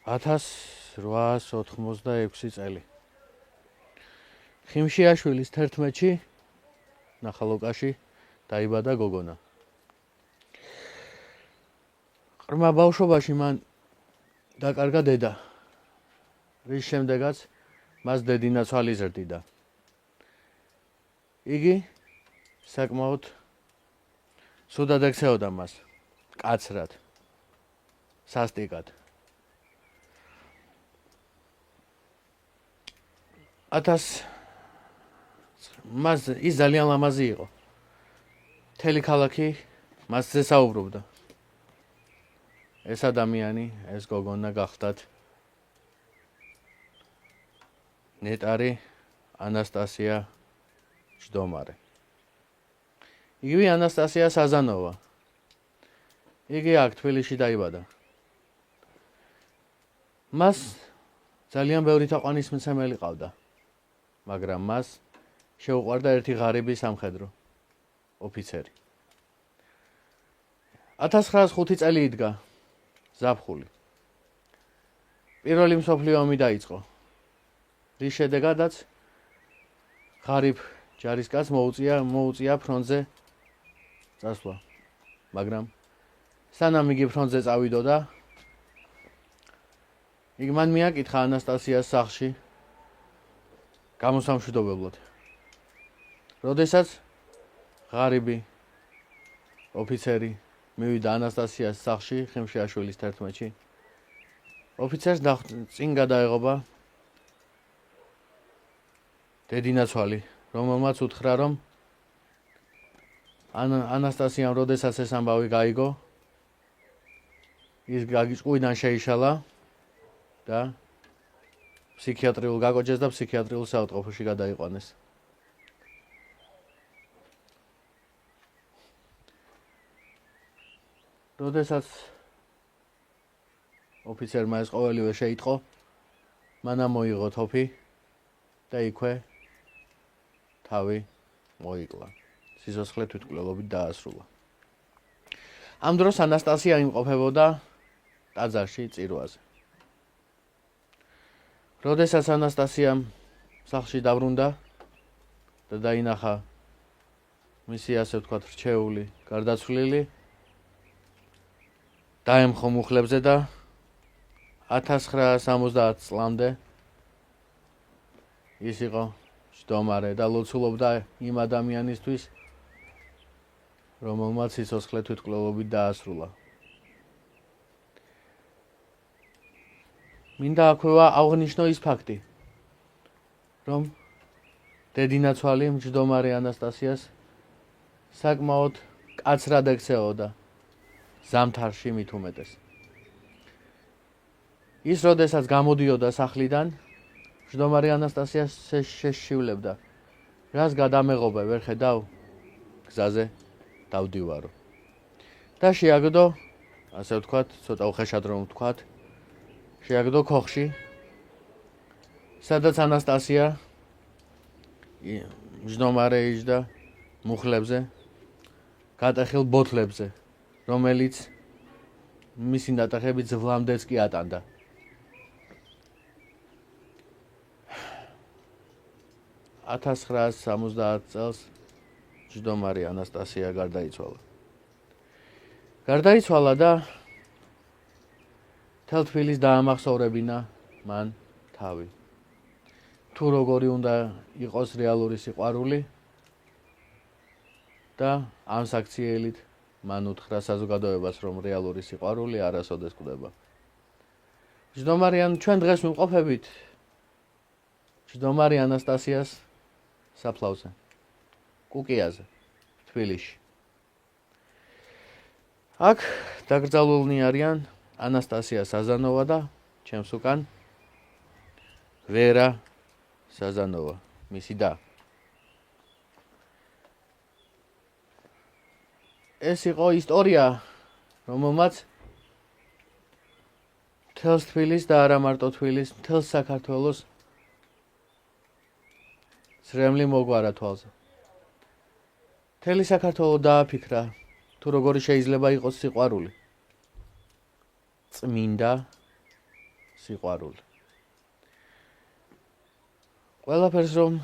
1886 წელი. ხიმშიაშვილის 11-ში ნახალოკაში დაიბადა გოგონა. ყრმა ბავშვობაში მან დაკარგა დედა, რის შემდეგაც მას დედინაცვალი ზრდიდა. იგი საკმაოდ სუდად ექცეოდა მას, კაცრად, სასტიკად. მას ის ძალიან ლამაზი იყო. მთელი ქალაქი მასზე საუბრობდა. ეს ადამიანი, ეს გოგონა გახდათ ნეტარი ანასტასია ჯდომარე. იგივე ანასტასია საზანოვა. იგი აქ თბილისში დაიბადა. მას ძალიან ბევრი თაყვანისმცემელი ყავდა, მაგრამ მას შეუყვარდა ერთი ღარიბი სამხედრო ოფიცერი. 1905 წელი იდგა ზაფხული. პირველი მსოფლიო ომი დაიწყო, რის შედეგადაც ღარიბ ჯარისკაცს მოუწია ფრონტზე წასვლა, მაგრამ სანამ იგი ფრონტზე წავიდოდა, იგი მან მიაკითხა ანასტასიას სახლში გამოსამშვიდობებლად. როდესაც ღარიბი ოფიცერი მივიდა ანასტასიას სახლში, ხიმშიაშვილის 11-ში, ოფიცერს წინ გადაეღობა დედინაცვალი, რომელმაც უთხრა, რომ ანასტასიამ როდესაც ეს ამბავი გაიგო, ის ჭკუიდან შეიშალა და გაკოჭეს და ფსიქიატრიულ საავადმყოფოში გადაიყვანეს. როდესაც ოფიცერმა ეს ყოველივე შეიტყო, მან მოიღო თოფი და იქვე თავი მოიკლა. სიცოცხლე თვითმკვლელობით დაასრულა. ამ დროს ანასტასია იმყოფებოდა ტაძარში წირვაზე. როდესაც ანასტასიამ სახლში დაბრუნდა და დაინახა მისი ასე ვთქვათ რჩეული გარდაცვლილი, დაემხო მუხლებზე და 1970 წლამდე ის იყო ჯდომარე და ლოცულობდა იმ ადამიანისთვის, რომელმაც სიცოცხლე თვითმკვლელობით დაასრულა. მინდა აქვეა აღნიშნო ის ფაქტი, რომ დედინაცვალი მჯდომარე ანასტასიას საკმაოდ კაცრად ექცეოდა, ზამთარში მით უმეტეს. ის როდესაც გამოდიოდა სახლიდან, მჯდომარე ანასტასიას შეშივლებდა, რას გადამეღობა, ვერ ხედავ, გზაზე დავდივარო. და შეაგდო, ასე ვთქვათ, ცოტა უხეშად რომ ვთქვათ, შეაგდო ქოხში, სადაც ანასტასია მჯდომარე იჯდა მუხლებზე, გატეხილ ბოთლებზე, რომელიც მისი ნატეხები ძვლამდეც კი ატანდა. $1970 წელს ჯდომარე ანასტასია გარდაიცვალა. გარდაიცვალა და მთელ თბილისს დაამახსოვრებინა მან თავი. თუ როგორი უნდა იყოს რეალური სიყვარული და ამ საქციელით მან უთხრა საზოგადოებას, რომ რეალური სიყვარული არასოდეს კვდება. ჩვენ დღეს ვიმყოფებით ჯდომარე ანასტასიას საფლავზე, კუკიაზე, თბილისში. აქ დაკრძალულნი არიან ანასტასია საზანოვა და ჩემს უკან ვერა საზანოვა, მისი და. ეს იყო ისტორია, რომელმაც მთელს თბილისს და არა მარტო თბილისს, მთელს საქართველოს სრემლი მოგვარა თვალზე. მთელი საქართველო დააფიქრა, თუ როგორი შეიძლება იყოს სიყვარული. წმინდა, სიყვარული. ყველაფერს რომ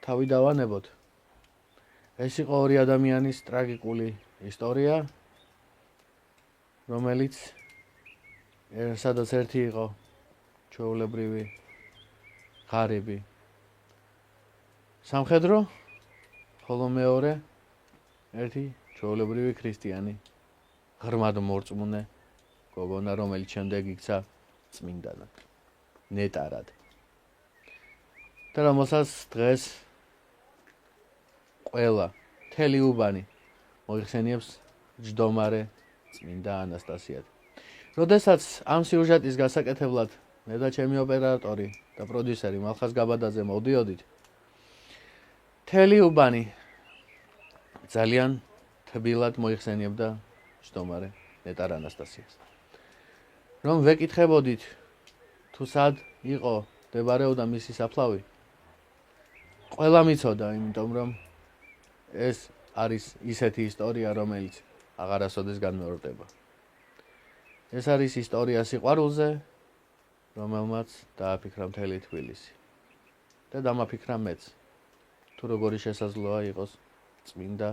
თავი დავანებოთ, ეს იყო ორი ადამიანის ტრაგიკული ისტორია, რომელიც სადაც ერთი იყო ჩვეულებრივი ღარიბი სამხედრო, ხოლო მეორე ერთი ჩვეულებრივი ქრისტიანი ღრმად მორწმუნე გოგონა, რომელიც შემდეგ იქცა წმინდანად, ნეტარად. და რომელსაც დღეს ყველა მთელი უბანი მოიხსენიებს ჯდომარე წმინდა ანასტასიად. როდესაც ამ სიუჟეტის გასაკეთებლად მე და ჩემი ოპერატორი და პროდიუსერი მალხაზ გაბადაძე მოვდიოდით, მთელი უბანი ძალიან თბილად მოიხსენიებდა ჯდომარე ნეტარ ანასტასიას. რომ ვეკითხებოდით თუ სად იყო მდებარეობდა მისი საფლავი, ყველა მიცოდა, იმიტომ რომ ეს არის ისეთი ისტორია, რომელიც აღარასოდეს განმეორდება. ეს არის ისტორია სიყვარულზე, რომელმაც დააფიქრა მთელი თბილისი. და დამაფიქრა მეც, თუ როგორი შესაძლოა იყოს წმინდა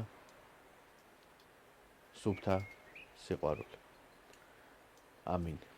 სუფთა სიყვარული. ამინ.